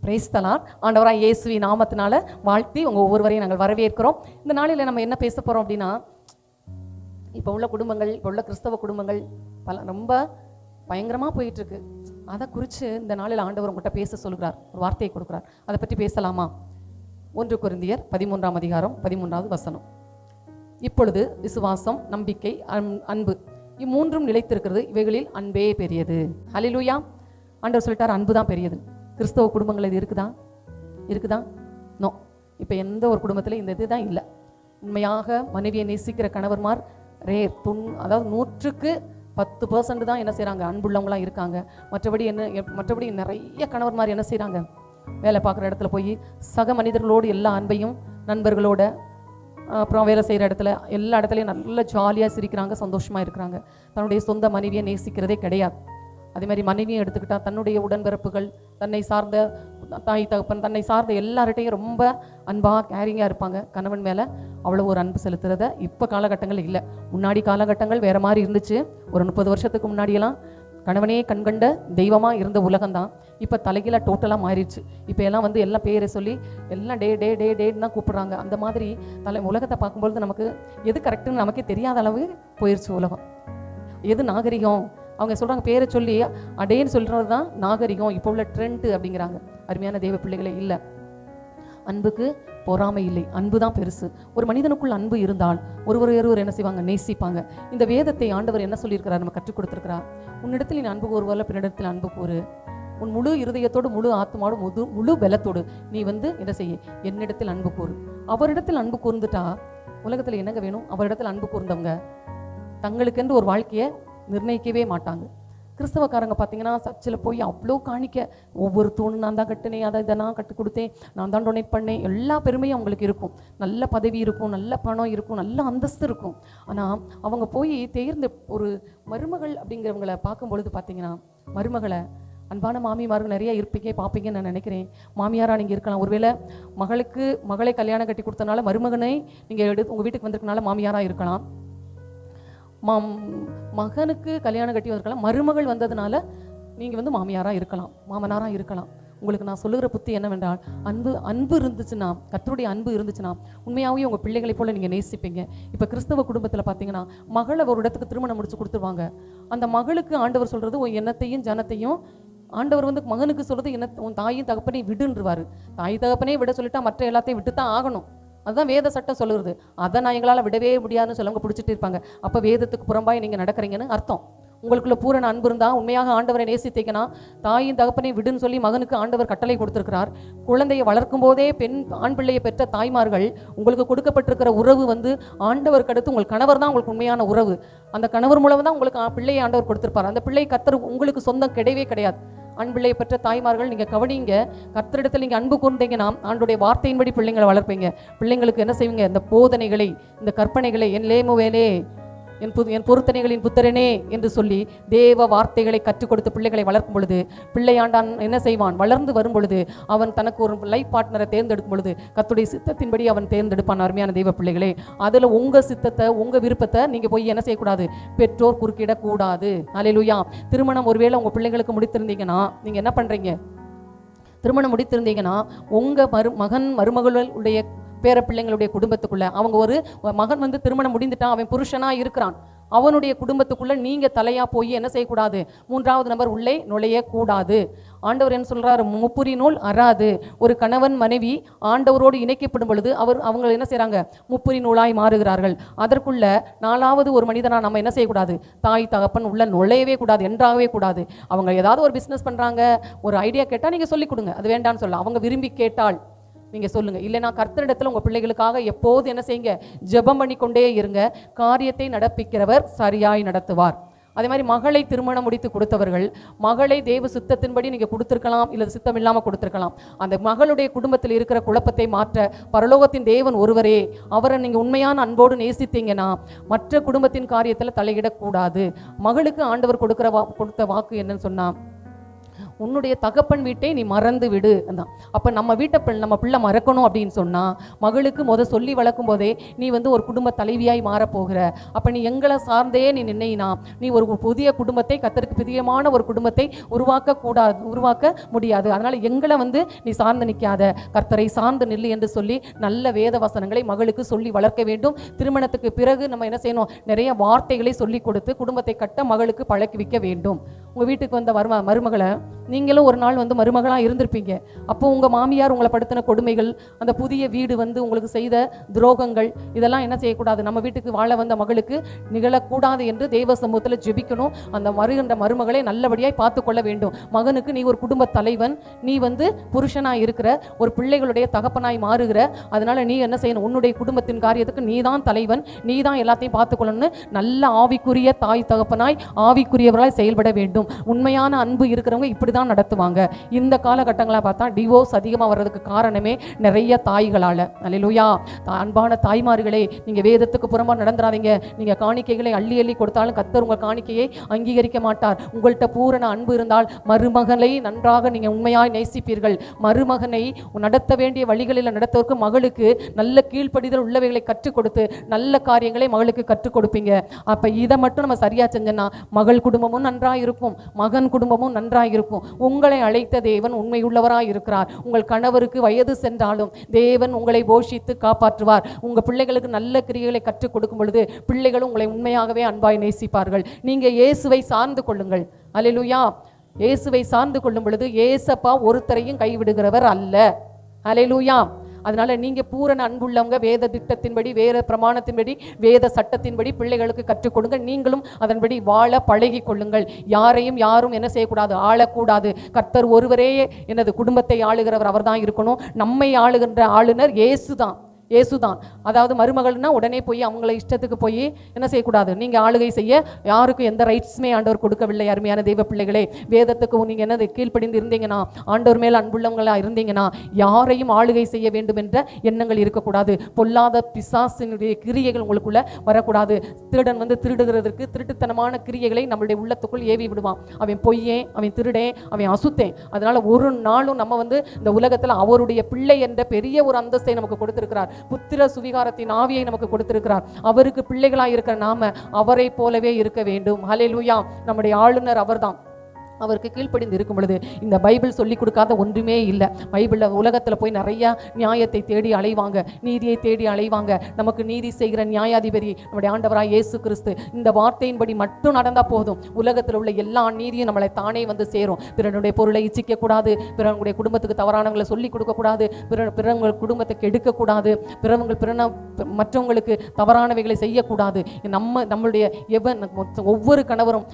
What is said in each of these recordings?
Praise the Lord. ஆண்டவராய் இயேசுவின் நாமத்தினால வாழ்த்தி உங்கள் ஒவ்வொருவரையும் நாங்கள் வரவேற்கிறோம். இந்த நாளில் நம்ம என்ன பேச போகிறோம் அப்படின்னா, இப்போ உள்ள குடும்பங்கள், இப்போ உள்ள கிறிஸ்தவ குடும்பங்கள் ரொம்ப பயங்கரமாக போயிட்டுருக்கு. அதை குறித்து இந்த நாளில் ஆண்டவர் உங்கள்கிட்ட பேச சொல்கிறார், ஒரு வார்த்தையை கொடுக்குறார். அதை பற்றி பேசலாமா? 1 கொரிந்தியர் 13ஆம் அதிகாரம் 13வது வசனம். இப்பொழுது விசுவாசம், நம்பிக்கை, அன்பு இம்மூன்றும் நிலைத்திருக்கிறது, இவைகளில் அன்பே பெரியது. ஹல்லேலூயா. ஆண்டவர் சொல்லிட்டார், அன்பு தான் பெரியது. கிறிஸ்தவ குடும்பங்கள் இது இருக்குதா? நோ. இப்போ எந்த ஒரு குடும்பத்திலும் இந்த இதுதான் இல்லை. உண்மையாக மனைவியை நேசிக்கிற கணவர்மார் ரேர், அதாவது 100க்கு 10% தான் என்ன செய்கிறாங்க, அன்புள்ளவங்களாம் இருக்காங்க. மற்றபடி நிறைய கணவர்மார் என்ன செய்கிறாங்க, வேலை பார்க்குற இடத்துல போய் சக மனிதர்களோடு எல்லா அன்பையும், நண்பர்களோட, அப்புறம் வேலை செய்கிற இடத்துல எல்லா இடத்துலையும் நல்ல ஜாலியாக சிரிக்கிறாங்க, சந்தோஷமாக இருக்கிறாங்க. தன்னுடைய சொந்த மனைவியை நேசிக்கிறதே கிடையாது. அதே மாதிரி மனைவியை எடுத்துக்கிட்டால் தன்னுடைய உடன்பிறப்புகள், தன்னை சார்ந்த தாய் தகப்பன், தன்னை சார்ந்த எல்லார்கிட்டையும் ரொம்ப அன்பாக கேரிங்காக இருப்பாங்க. கணவன் மேலே அவ்வளோ ஒரு அன்பு செலுத்துறத இப்போ காலகட்டங்கள் இல்லை. முன்னாடி காலகட்டங்கள் வேறு மாதிரி இருந்துச்சு. ஒரு 30 வருஷத்துக்கு முன்னாடியெல்லாம் கணவனே கண்கண்ட தெய்வமாக இருந்த உலகம்தான். இப்போ தலைகீழாக டோட்டலாக மாறிடுச்சு. இப்போ எல்லாம் எல்லாம் பேரை சொல்லி எல்லாம் டேன்னு தான் கூப்பிட்றாங்க. அந்த மாதிரி உலகத்தை பார்க்கும்பொழுது நமக்கு எது கரெக்டுன்னு நமக்கே தெரியாத அளவு போயிடுச்சு உலகம். எது நாகரிகம்? அவங்க சொல்கிறாங்க, பேரை சொல்லி அடேன்னு சொல்கிறது தான் நாகரிகம், இப்போ உள்ள ட்ரெண்டு அப்படிங்கிறாங்க. அருமையான தேவ பிள்ளைகளே, இல்லை, அன்புக்கு பொறாமை இல்லை, அன்பு தான் பெருசு. ஒரு மனிதனுக்குள் அன்பு இருந்தால் ஒருவர் என்ன செய்வாங்க, நேசிப்பாங்க. இந்த வேதத்தை ஆண்டவர் என்ன சொல்லியிருக்கிறார், நம்ம கற்றுக் கொடுத்துருக்கிறார். உன்னிடத்தில் நீ அன்பு கூறுவல்ல, பின்னிடத்தில் அன்பு கூறு. உன் முழு இருதயத்தோடு, முழு ஆத்மாவோடு, முழு பலத்தோடு நீ என்ன செய்ய, என்னிடத்தில் அன்பு கூறு. அவரிடத்தில் அன்பு கூர்ந்துட்டா உலகத்தில் என்னங்க வேணும்? அவரிடத்தில் அன்பு கூர்ந்தவங்க தங்களுக்கென்று ஒரு வாழ்க்கையை நிர்ணயிக்கவே மாட்டாங்க. கிறிஸ்தவக்காரங்க பார்த்தீங்கன்னா சர்ச்சில் போய் அவ்வளோ காணிக்க, ஒவ்வொரு தூண் நான் தான் கட்டினேன், இதை நான் கற்றுக் கொடுத்தேன், நான் தான் டொனேட் பண்ணேன், எல்லா பெருமையும் அவங்களுக்கு இருக்கும். நல்ல பதவி இருக்கும், நல்ல பணம் இருக்கும், நல்ல அந்தஸ்து இருக்கும். ஆனால் அவங்க போய் தேர்ந்த ஒரு மருமகள் அப்படிங்கிறவங்களை பார்க்கும்பொழுது பார்த்தீங்கன்னா, மருமகளை, அன்பான மாமியார்கள் நிறைய இருப்பீங்க, பார்ப்பீங்கன்னு நான் நினைக்கிறேன். மாமியாராக நீங்கள் இருக்கலாம். ஒருவேளை மகளை கல்யாணம் கட்டி கொடுத்தனால மருமகனை நீங்கள் உங்கள் வீட்டுக்கு வந்திருக்கனால மாமியாராக இருக்கலாம். மகனுக்கு கல்யாணம் கட்டி வந்திருக்கலாம். மருமகள் வந்ததுனால நீங்கள் மாமியாராக இருக்கலாம், மாமனாராக இருக்கலாம். உங்களுக்கு நான் சொல்லுகிற புத்தி என்னவென்றால், அன்பு இருந்துச்சுன்னா, கர்த்தருடைய அன்பு இருந்துச்சுன்னா உண்மையாகவே உங்கள் பிள்ளைகளை போல் நீங்கள் நேசிப்பீங்க. இப்போ கிறிஸ்தவ குடும்பத்தில் பார்த்தீங்கன்னா, மகளை ஒரு இடத்துக்கு திருமணம் முடிச்சு கொடுத்துருவாங்க. அந்த மகளுக்கு ஆண்டவர் சொல்கிறது, உன் எண்ணத்தையும் ஜனத்தையும், ஆண்டவர் மகனுக்கு சொல்கிறது, உன் தாயும் தகப்பனையும் விடுன்றுவார். தாய் தகப்பனே விட சொல்லிட்டா மற்ற எல்லாத்தையும் விட்டு தான் ஆகணும். அதுதான் வேத சட்டம் சொல்லுறது. அதை நான் எங்களால் விடவே முடியாதுன்னு சொல்லவங்க பிடிச்சிட்டு இருப்பாங்க. அப்போ வேதத்துக்கு புறம்பாய் நீங்கள் நடக்கிறீங்கன்னு அர்த்தம். உங்களுக்குள்ள பூரண அன்பு இருந்தால், உண்மையாக ஆண்டவரை நேசித்தீங்கன்னா, தாயின் தகப்பனை விடுன்னு சொல்லி மகனுக்கு ஆண்டவர் கட்டளை கொடுத்துருக்கிறார். குழந்தையை வளர்க்கும் போதே ஆண் பிள்ளையை பெற்ற தாய்மார்கள் உங்களுக்கு கொடுக்கப்பட்டிருக்கிற உறவு ஆண்டவருக்கு அடுத்து உங்கள் கணவர் தான் உங்களுக்கு உண்மையான உறவு. அந்த கணவர் மூலம் தான் உங்களுக்கு பிள்ளையை ஆண்டவர் கொடுத்துருப்பார். அந்த பிள்ளை கர்த்தர் உங்களுக்கு சொந்தம் கிடையவே கிடையாது. ஆண் பிள்ளையை பெற்ற தாய்மார்கள், நீங்கள் கவனிங்க, கர்த்தரிடத்தில் நீங்கள் அன்பு கூர்ந்தீங்கன்னா ஆண்டுடைய வார்த்தையின்படி பிள்ளைங்களை வளர்ப்பீங்க. பிள்ளைங்களுக்கு என்ன செய்வீங்க, இந்த போதனைகளை, இந்த கற்பனைகளை, என் லேமுவேலே, என் பொருத்தனைகளின் புத்திரனே என்று சொல்லி தேவ வார்த்தைகளை கற்றுக் கொடுத்து பிள்ளைகளை வளர்க்கும் பொழுது, பிள்ளையாண்டான் என்ன செய்வான், வளர்ந்து வரும் பொழுது அவன் தனக்கு ஒரு லைஃப் பார்ட்னரை தேர்ந்தெடுக்கும் பொழுது கர்த்தருடைய சித்தத்தின்படி அவன் தேர்ந்தெடுப்பான். அருமையான தெய்வ பிள்ளைகளே, அதில் உங்கள் சித்தத்தை, உங்கள் விருப்பத்தை நீங்கள் போய் என்ன செய்யக்கூடாது, பெற்றோர் குறுக்கிடக்கூடாது. அல்லேலூயா. திருமணம் ஒருவேளை உங்கள் பிள்ளைங்களுக்கு முடித்திருந்தீங்கன்னா, நீங்கள் என்ன பண்ணுறீங்க, திருமணம் முடித்திருந்தீங்கன்னா உங்கள் மருமகளுடைய பேர பிள்ளைங்களுடைய குடும்பத்துக்குள்ள, அவங்க ஒரு மகன் திருமணம் முடிந்துட்டான், அவன் புருஷனாக இருக்கிறான், அவனுடைய குடும்பத்துக்குள்ள நீங்கள் தலையாக போய் என்ன செய்யக்கூடாது, 3வது நபர் உள்ளே நுழையக்கூடாது. ஆண்டவர் என்ன சொல்கிறாரு, முப்புரி நூல் அறாது. ஒரு கணவன் மனைவி ஆண்டவரோடு இணைக்கப்படும் பொழுது அவங்க என்ன செய்கிறாங்க, முப்புரி நூலாய் மாறுகிறார்கள். அதற்குள்ள 4வது ஒரு மனிதனாக நம்ம என்ன செய்யக்கூடாது, தாய் தகப்பன் உள்ள நுழையவே கூடாது, என்றாகவே கூடாது. அவங்க ஏதாவது ஒரு பிஸ்னஸ் பண்ணுறாங்க, ஒரு ஐடியா கேட்டால் நீங்கள் சொல்லிக் கொடுங்க, அது வேண்டான்னு சொல்லலாம். அவங்க விரும்பி கேட்டால் நீங்கள் சொல்லுங்கள். இல்லைனா கர்த்தரிடத்தில் உங்கள் பிள்ளைகளுக்காக எப்போது என்ன செய்யுங்க, ஜெபம் பண்ணி கொண்டே இருங்க. காரியத்தை நடப்பிக்கிறவர் சரியாய் நடத்துவார். அதே மாதிரி மகளை திருமணம் முடித்து கொடுத்தவர்கள், மகளை தேவ சித்தத்தின்படி நீங்கள் கொடுத்துருக்கலாம், இல்லை சித்தம் இல்லாமல் கொடுத்துருக்கலாம். அந்த மகளுடைய குடும்பத்தில் இருக்கிற குழப்பத்தை மாற்ற பரலோகத்தின் தேவன் ஒருவரே. அவரை நீங்கள் உண்மையான அன்போடு நேசித்தீங்கன்னா மற்ற குடும்பத்தின் காரியத்தில் தலையிடக்கூடாது. மகளுக்கு ஆண்டவர் கொடுத்த வாக்கு என்னன்னு சொன்னால், உன்னுடைய தகப்பன் வீட்டை நீ மறந்து விடு தான். அப்போ நம்ம வீட்டை நம்ம பிள்ளை மறக்கணும் அப்படின்னு சொன்னால் மகளுக்கு சொல்லி வளர்க்கும் போதே நீ ஒரு குடும்ப தலைவியாய் மாறப்போகிற. அப்போ நீ எங்களை சார்ந்தே நீ நினைனா நீ ஒரு புதிய குடும்பத்தை, கர்த்தருக்கு பிரியமான ஒரு குடும்பத்தை உருவாக்க முடியாது. அதனால எங்களை நீ சார்ந்து நிற்காத, கர்த்தரை சார்ந்து நில்லு என்று சொல்லி நல்ல வேத வசனங்களை மகளுக்கு சொல்லி வளர்க்க வேண்டும். திருமணத்துக்கு பிறகு நம்ம என்ன செய்யணும், நிறைய வார்த்தைகளை சொல்லி கொடுத்து குடும்பத்தை கட்ட மகளுக்கு பழக்கிவிக்க வேண்டும். உங்கள் வீட்டுக்கு வந்த மருமகளை நீங்களும் ஒரு நாள் மருமகளாக இருந்திருப்பீங்க. அப்போ உங்கள் மாமியார் உங்களை படுத்தின கொடுமைகள், அந்த புதிய வீடு உங்களுக்கு செய்த துரோகங்கள், இதெல்லாம் என்ன செய்யக்கூடாது, நம்ம வீட்டுக்கு வாழ வந்த மகளுக்கு நிகழக்கூடாது என்று தேவ சமூகத்தில் ஜெபிக்கணும். அந்த வருகின்ற மருமகளை நல்லபடியாய் பார்த்து கொள்ள வேண்டும். மகனுக்கு நீ ஒரு குடும்ப தலைவன், நீ புருஷனாய் இருக்கிற, ஒரு பிள்ளைகளுடைய தகப்பனாய் மாறுகிற. அதனால நீ என்ன செய்யணும், உன்னுடைய குடும்பத்தின் காரியத்துக்கு நீ தான் தலைவன், நீ தான் எல்லாத்தையும் பார்த்துக்கொள்ளணும்னு நல்ல ஆவிக்குரிய தாய் தகப்பனாய் ஆவிக்குரியவர்களாய் செயல்பட வேண்டும். உண்மையான அன்பு இருக்கிறவங்க இப்படி தான் நடத்துவாங்க. இந்த காலகட்டங்களாக பார்த்தா டிவோர்ஸ் அதிகமாக வர்றதுக்கு காரணமே நிறைய தாய்களால். அல்லேலூயா. அன்பான தாய்மார்களே, நீங்கள் வேதத்துக்கு புறம்பாக நடந்துடாதீங்க. நீங்கள் காணிக்கைகளை அள்ளி அள்ளி கொடுத்தாலும் கர்த்தர் உங்கள் காணிக்கையை அங்கீகரிக்க மாட்டார். உங்கள்கிட்ட பூரண அன்பு இருந்தால் மருமகளை நன்றாக நீங்கள் உண்மையாய் நேசிப்பீர்கள். மருமகனை நடத்த வேண்டிய வழிகளில் நடத்துவதற்கு மகளுக்கு நல்ல கீழ்ப்படிதல் உள்ளவைகளை கற்றுக் கொடுத்து நல்ல காரியங்களை மகளுக்கு கற்றுக் கொடுப்பீங்க. அப்போ இதை மட்டும் நம்ம சரியாக செஞ்சோன்னா மகள் குடும்பமும் நன்றாக இருக்கும், மகன் குடும்பமும் நன்றாக இருக்கும். உங்களை அழைத்த தேவன் உண்மையுள்ளவராக இருக்கிறார். உங்கள் கணவருக்கு வயது சென்றாலும் தேவன் உங்களை போஷித்து காப்பாற்றுவார். உங்கள் பிள்ளைகளுக்கு நல்ல கிரியைகளை கற்றுக் கொடுக்கும் பொழுது பிள்ளைகளும் உங்களை உண்மையாகவே அன்பாய் நேசிப்பார்கள். நீங்கள் இயேசுவை சார்ந்து கொள்ளுங்கள். அல்லேலூயா. இயேசுவை சார்ந்து கொள்ளும் பொழுது ஏசப்பா ஒருத்தரையும் கைவிடுகிறவர் அல்ல. அல்லேலூயா. அதனால நீங்க பூரண அன்புள்ளவங்க. வேத திட்டத்தின்படி, வேத பிரமாணத்தின்படி, வேத சட்டத்தின்படி பிள்ளைகளுக்கு கற்றுக் கொடுங்க. நீங்களும் அதன்படி வாழ பழகி கொள்ளுங்கள். யாரும் என்ன செய்யக்கூடாது, ஆளக்கூடாது. கர்த்தர் ஒருவரே எனது குடும்பத்தை ஆளுகிறவர் அவர் தான் இருக்கணும். நம்மை ஆளுகின்ற ஆளுநர் இயேசுதான். அதாவது மருமகள்னா உடனே போய் அவங்கள இஷ்டத்துக்கு போய் என்ன செய்யக்கூடாது, நீங்கள் ஆளுகை செய்ய யாருக்கும் எந்த ரைட்ஸுமே ஆண்டவர் கொடுக்கவில்லை. அருமையான தெய்வ பிள்ளைகளே, வேதத்துக்கு நீங்கள் என்னது கீழ்ப்படிந்து இருந்தீங்கன்னா, ஆண்டவர் மேல் அன்புள்ளவங்களாக இருந்தீங்கன்னா யாரையும் ஆளுகை செய்ய வேண்டும் என்ற எண்ணங்கள் இருக்கக்கூடாது. பொல்லாத பிசாசினுடைய கிரியைகள் உங்களுக்குள்ள வரக்கூடாது. திருடன் திருடுகிறதுக்கு திருட்டுத்தனமான கிரியைகளை நம்மளுடைய உள்ளத்துக்குள் ஏவி விடுவான். அவன் பொய்யேன், அவன் திருடேன், அவன் அசுத்தேன். அதனால ஒரு நாளும் நம்ம இந்த உலகத்தில் அவருடைய பிள்ளை என்ற பெரிய ஒரு அந்தஸ்தை நமக்கு கொடுத்திருக்கிறார். புத்திர சுவிகாரத்தின் ஆவியை நமக்கு கொடுத்திருக்கிறார். அவருக்கு பிள்ளைகளாக இருக்கிற நாம அவரை போலவே இருக்க வேண்டும். ஹல்லேலூயா. நம்முடைய ஆளுநர் அவர்தான். அவருக்கு கீழ்ப்படிந்து இருக்கும் பொழுது இந்த பைபிள் சொல்லி கொடுக்காத ஒன்றுமே இல்லை. பைபிளில் உலகத்தில் போய் நிறைய நியாயத்தை தேடி அலைவாங்க, நீதியை தேடி அலைவாங்க. நமக்கு நீதி செய்கிற நியாயாதிபதி நம்முடைய ஆண்டவராய் இயேசு கிறிஸ்து. இந்த வார்த்தையின்படி மட்டும் நடந்தால் போதும், உலகத்தில் உள்ள எல்லா நீதியும் நம்மளை தானே சேரும். பிறனுடைய பொருளை இச்சிக்கக்கூடாது, பிறனுடைய குடும்பத்துக்கு தவறானவங்களை சொல்லிக் கொடுக்கக்கூடாது, பிறவங்கள் குடும்பத்தை கெடுக்கக்கூடாது, மற்றவங்களுக்கு தவறானவைகளை செய்யக்கூடாது. நம்மளுடைய ஒவ்வொரு கணவரும்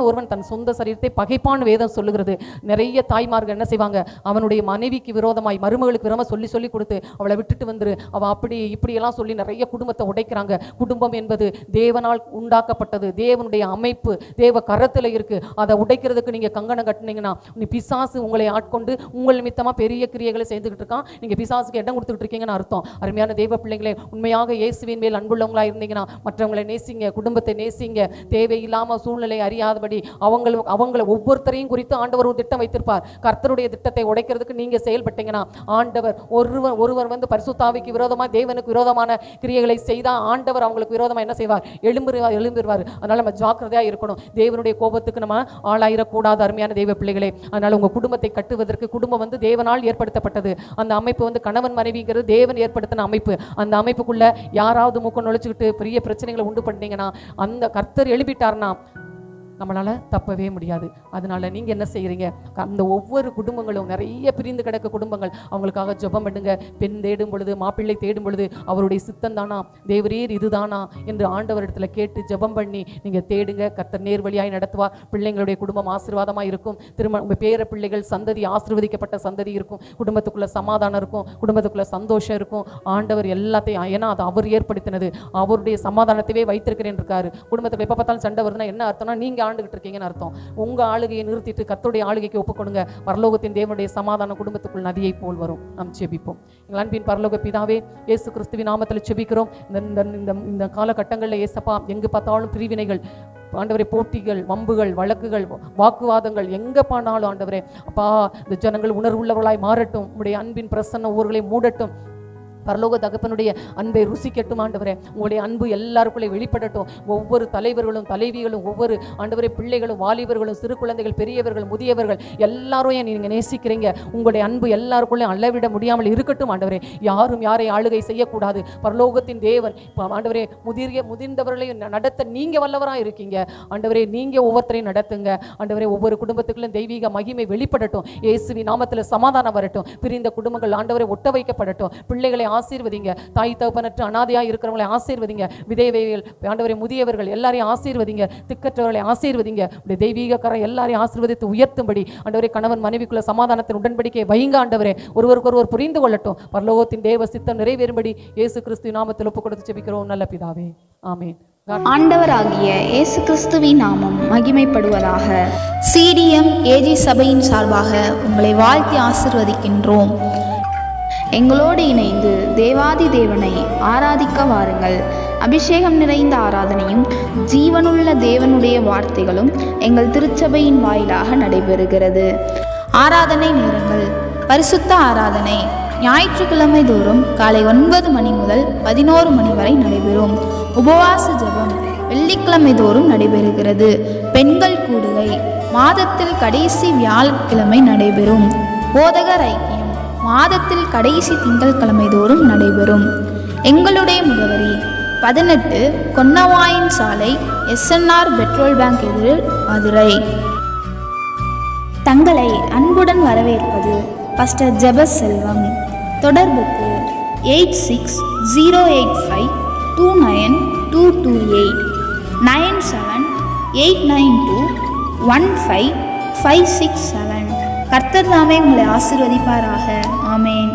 ஒருவன் தன் சொந்த சரீரத்தை பகை வேதம் சொல்லுகிறது. நிறைய தாய்மார்கள் என்ன செய்வாங்க, அவனுடைய மனைவிக்கு விரோதமாய் மருமகளுக்கு விரோதமாக சொல்லி கொடுத்து அவளை விட்டுட்டு வந்துரு, அவள் அப்படி இப்படியெல்லாம் சொல்லி நிறைய குடும்பத்தை உடைக்கிறாங்க. குடும்பம் என்பது தேவனால் உண்டாக்கப்பட்டது, தேவனுடைய அமைப்பு தேவ கரத்தில் இருக்கு. அதை உடைக்கிறதுக்கு நீங்க கங்கணம் கட்டினீங்கன்னா நீ பிசாசு உங்களை ஆட்கொண்டு உங்கள் நிமித்தமாக பெரிய கிரியைகளை செய்துக்கிட்டு இருக்கான். நீங்க பிசாசுக்கு இடம் கொடுத்துக்கிட்டு இருக்கீங்கன்னு அர்த்தம். அருமையான தேவ பிள்ளைங்களே, உண்மையாக இயேசுவின் மேல் அன்புள்ளவங்களா இருந்தீங்கன்னா மற்றவங்களை நேசிங்க, குடும்பத்தை நேசிங்க. தேவையில்லாம சூழ்நிலை அறியாதபடி அவங்களை ஒவ்வொருத்தரையும் குறித்து ஆண்டவர் ஒரு திட்டம் வைத்திருப்பார். கர்த்தருடைய திட்டத்தை உடைக்கிறதுக்கு நீங்க செயல்பட்டீங்கன்னா ஆண்டவர் ஒருவர் பரிசுத்தாவிக்கு விரோதமா தேவனுக்கு விரோதமான கிரியைகளை செய்தா ஆண்டவர் அவங்களுக்கு விரோதமா என்ன செய்வார், எழும்பிடுவார். அதனால நம்ம ஜாக்கிரதையா இருக்கணும். தேவனுடைய கோபத்துக்கு நம்ம ஆளாயிடக்கூடாது. அருமையான தெய்வ பிள்ளைகளே, அதனால உங்க குடும்பத்தை கட்டுவதற்கு குடும்பம் தேவனால் ஏற்படுத்தப்பட்டது. அந்த அமைப்பு கணவன் மனைவிங்கிறது தேவன் ஏற்படுத்தின அமைப்பு. அந்த அமைப்புக்குள்ள யாராவது மூக்க நுழைச்சுக்கிட்டு பெரிய பிரச்சனைகளை உண்டு பண்ணீங்கன்னா, அந்த கர்த்தர் எழுப்பிட்டார்னா நம்மளால தப்பவே முடியாது. அதனால நீங்க என்ன செய்யறீங்க, அந்த ஒவ்வொரு குடும்பங்களும் நிறைய பிரிந்து கிடக்க குடும்பங்கள், அவங்களுக்காக ஜெபம் பண்ணுங்க. பெண் தேடும் பொழுது, மாப்பிள்ளை தேடும் பொழுது அவருடைய சித்தம் தானா, தேவரீர் இதுதானா என்று ஆண்டவரிடத்துல கேட்டு ஜெபம் பண்ணி நீங்க தேடுங்க. கர்த்தர் நேர்வழியாய் நடத்துவார். பிள்ளைங்களுடைய குடும்பம் ஆசீர்வாதமா இருக்கும். உங்க பேர பிள்ளைகள் சந்ததி ஆசீர்வதிக்கப்பட்ட சந்ததி இருக்கும். குடும்பத்துக்குள்ள சமாதானம் இருக்கும், குடும்பத்துக்குள்ள சந்தோஷம் இருக்கும். ஆண்டவர் எல்லாத்தையும், ஏன்னா அது அவர் ஏற்படுத்தினது, அவருடைய சமாதானத்தையே வைத்திருக்கிறேன் இருக்காரு. குடும்பத்துக்கு எப்ப பார்த்தாலும் சண்டை வருதுன்னா என்ன அர்த்தம்னா நீங்க ஆண்டுகிட்டு இருக்கீங்கன்னு அர்த்தம். உங்க ஆளுகையை நிறுத்திட்டு கர்த்தருடைய ஆளுகைக்கு ஒப்புக்கொடுங்க. பரலோகத்தின் தேவனுடைய சமாதான குடும்பத்துக்குள் நதியை போல் வரும். நாம் செபிப்போம். எங்கள் அன்பின் பரலோக பிதாவே, இயேசு கிறிஸ்துவின் நாமத்தில் செபிக்கிறோம். இந்த காலகட்டங்களில் ஏசப்பா, எங்கு பார்த்தாலும் பிரிவினைகள், ஆண்டவரே போட்டிகள், வம்புகள், வழக்குகள், வாக்குவாதங்கள் எங்கே போனாலும் ஆண்டவரே அப்பா இந்த ஜனங்கள் உணர்வுள்ளவர்களாய் மாறட்டும். உங்களுடைய அன்பின் பிரசன்னம் ஊர்களை மூடட்டும். பரலோக தகப்பனுடைய அன்பை ருசிக்கட்டும் ஆண்டவரே. உங்களுடைய அன்பு எல்லாருக்குள்ளே வெளிப்படட்டும். ஒவ்வொரு தலைவர்களும் தலைவிகளும் ஒவ்வொரு ஆண்டவரே பிள்ளைகளும் வாலிபர்களும் சிறு குழந்தைகள் பெரியவர்கள் முதியவர்கள் எல்லாரும் நீங்கள் நேசிக்கிறீங்க. உங்களுடைய அன்பு எல்லாருக்குள்ளே அளவிட முடியாமல் இருக்கட்டும் ஆண்டவரே. யாரும் யாரை ஆளுகை செய்யக்கூடாது. பரலோகத்தின் தேவன் ஆண்டவரே முதிர்ந்தவர்களையும் நடத்த நீங்கள் வல்லவராக இருக்கீங்க ஆண்டவரே. நீங்கள் ஒவ்வொருத்தரையும் நடத்துங்க ஆண்டவரே. ஒவ்வொரு குடும்பத்துக்குள்ளும் தெய்வீக மகிமை வெளிப்படட்டும். இயேசுவின் நாமத்தில் சமாதானம் வரட்டும். பிரிந்த குடும்பங்கள் ஆண்டவரை ஒட்ட வைக்கப்படட்டும். பிள்ளைகளை ஆசீர்வதிங்க. தாய் தகப்பனற்ற அனாதையாக இருக்கிறவங்களை ஆசீர்வதிங்க. விதவைகள் ஆண்டவரை முதியவர்கள் எல்லாரையும் ஆசீர்வதிங்க. திக்கற்றவர்களை ஆசீர்வதிங்க. உடைய தெய்வீக கரம் எல்லாரையும் ஆசீர்வதித்து உயர்த்தும்படி ஆண்டவரே கணவன் மனைவிக்குள்ள சமாதானத்தின் உடன்படிக்கையை வைங்க ஆண்டவரே. ஒருவருக்கொருவர் புரிந்து கொள்ளட்டும். பரலோகத்தின் தேவ சித்தம் நிறைவேறும்படி இயேசு கிறிஸ்து நாமத்தில் ஒப்புக் கொடுத்து ஜெபிக்கிறோம் நல்ல பிதாவே, ஆமென். ஆண்டவராகிய இயேசு கிறிஸ்துவின் நாமம் மகிமைப்படுவதாக. CDM AG சபையின் சார்பாக உங்களை வாழ்த்தி ஆசிர்வதிக்கின்றோம். எங்களோடு இணைந்து தேவாதி தேவனை ஆராதிக்க வாருங்கள். அபிஷேகம் நிறைந்த ஆராதனையும் ஜீவனுள்ள தேவனுடைய வார்த்தைகளும் எங்கள் திருச்சபையின் வாயிலாக நடைபெறுகிறது. ஆராதனை நேரங்கள்: பரிசுத்த ஆராதனை ஞாயிற்றுக்கிழமை தோறும் காலை 9 மணி முதல் 11 மணி வரை நடைபெறும். உபவாச ஜெபம் வெள்ளிக்கிழமை தோறும் நடைபெறுகிறது. பெண்கள் கூடுகை மாதத்தில் கடைசி வியாழக்கிழமை நடைபெறும். போதகர் ஐக்கியம் மாதத்தில் கடைசி திங்கட்கிழமை தோறும் நடைபெறும். எங்களுடைய முகவரி 18 கொன்னவாயின் சாலை, SNR பெட்ரோல் பேங்க் எதிரில், மதுரை. தங்களை அன்புடன் வரவேற்பது பாஸ்டர் ஜெபஸ் செல்வம். தொடர்புக்கு 8608529228 9789215567. கர்த்தர் தாமே உங்களை ஆசீர்வதிப்பாராக. ஆமென்.